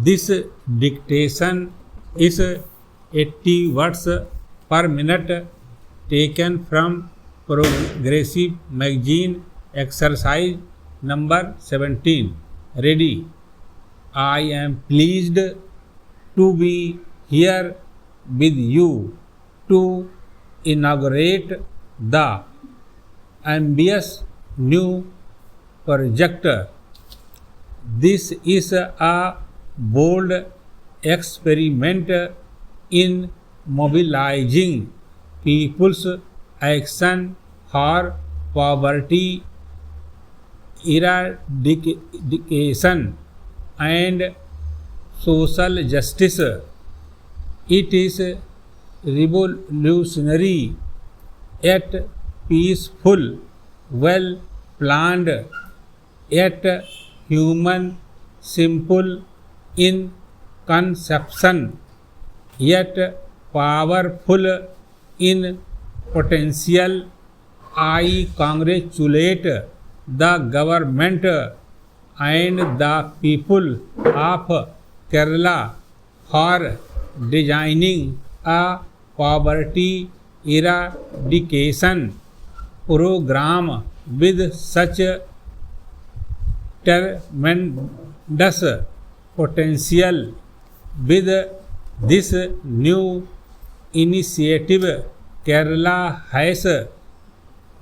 This dictation is 80 words per minute, taken from Progressive Magazine, exercise number 17. Ready? I am pleased to be here with you to inaugurate the ambitious new project. This is a bold experiment in mobilizing people's action for poverty eradication and social justice. It is revolutionary yet peaceful, well planned yet human, simple in conception yet powerful in potential. I congratulate the government and the people of Kerala for designing a poverty eradication program with such tremendous potential. With this new initiative, Kerala has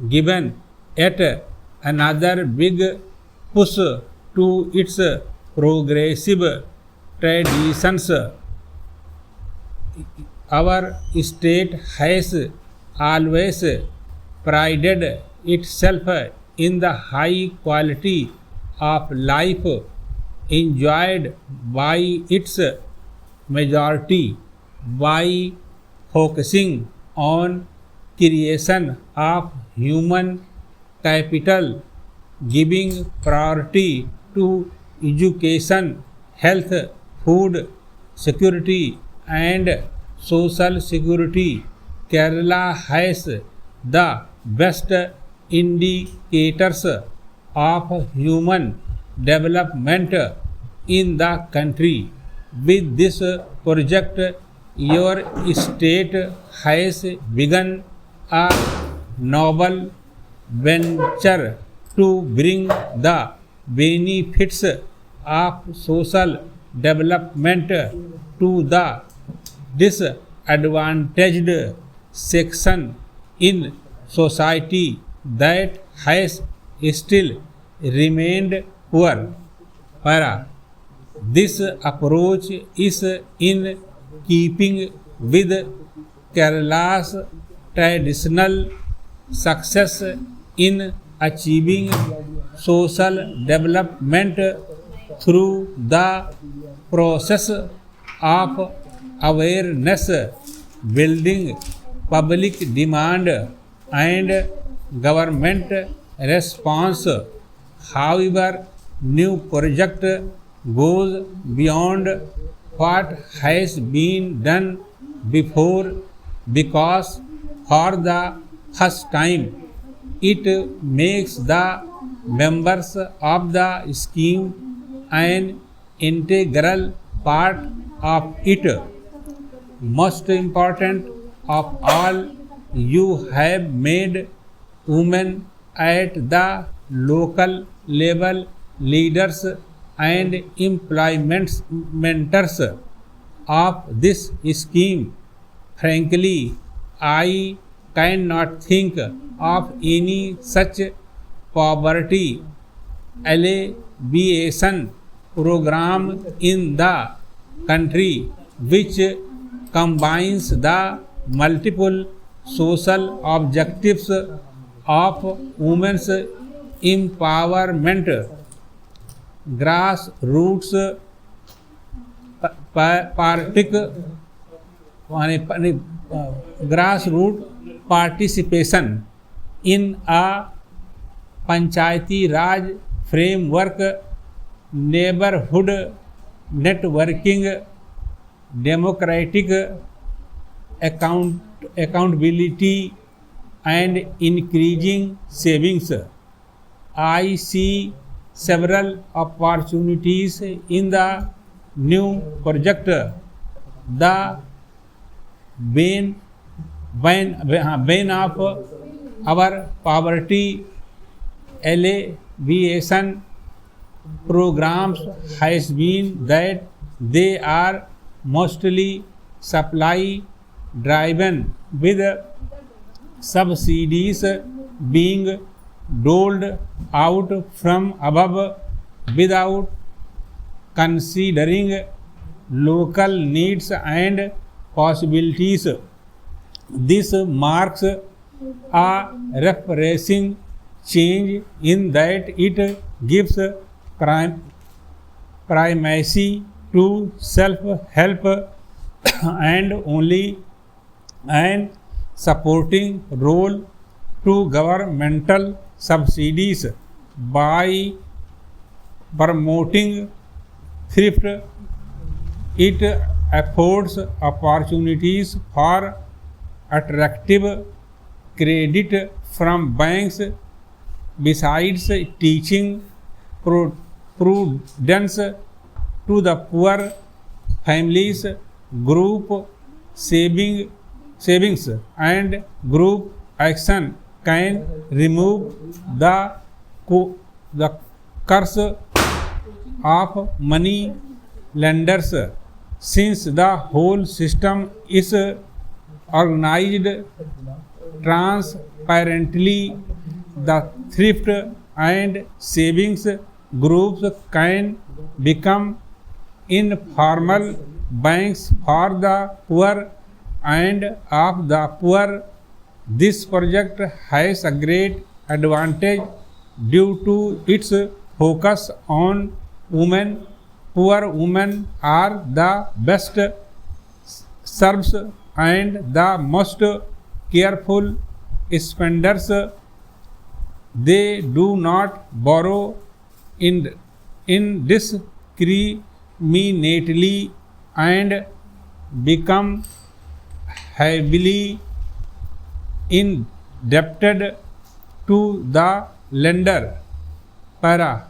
given yet another big push to its progressive traditions. Our state has always prided itself in the high quality of life enjoyed by its majority by focusing on creation of human capital, giving priority to education, health, food security and social security. Kerala has the best indicators of human development in the country. With this project, your state has begun a noble venture to bring the benefits of social development to the disadvantaged section in society that has still remained poor. Para. This approach is in keeping with Kerala's traditional success in achieving social development through the process of awareness building, public demand and government response. However, new project goes beyond what has been done before because for the first time it makes the members of the scheme an integral part of it. Most important of all, you have made women at the local level leaders and implementers of this scheme. Frankly, I cannot think of any such poverty alleviation program in the country which combines the multiple social objectives of women's empowerment, grassroots grassroots participation in a Panchayati Raj framework, neighborhood networking, democratic accountability and increasing savings. I see several opportunities in the new project. The bane of our poverty alleviation programs has been that they are mostly supply driven, with subsidies being doled out from above without considering local needs and possibilities. This marks a refreshing change in that it gives primacy to self-help and only an supporting role to governmental subsidies. By promoting thrift, it affords opportunities for attractive credit from banks. Besides teaching prudence to the poor families, group savings and group action can remove the curse of money lenders, since the whole system is organized transparently. The thrift and savings groups can become informal banks for the poor and of the poor. This project has a great advantage due to its focus on women. Poor women are the best servers and the most careful spenders. They do not borrow indiscriminately and become heavily indebted to the lender. Para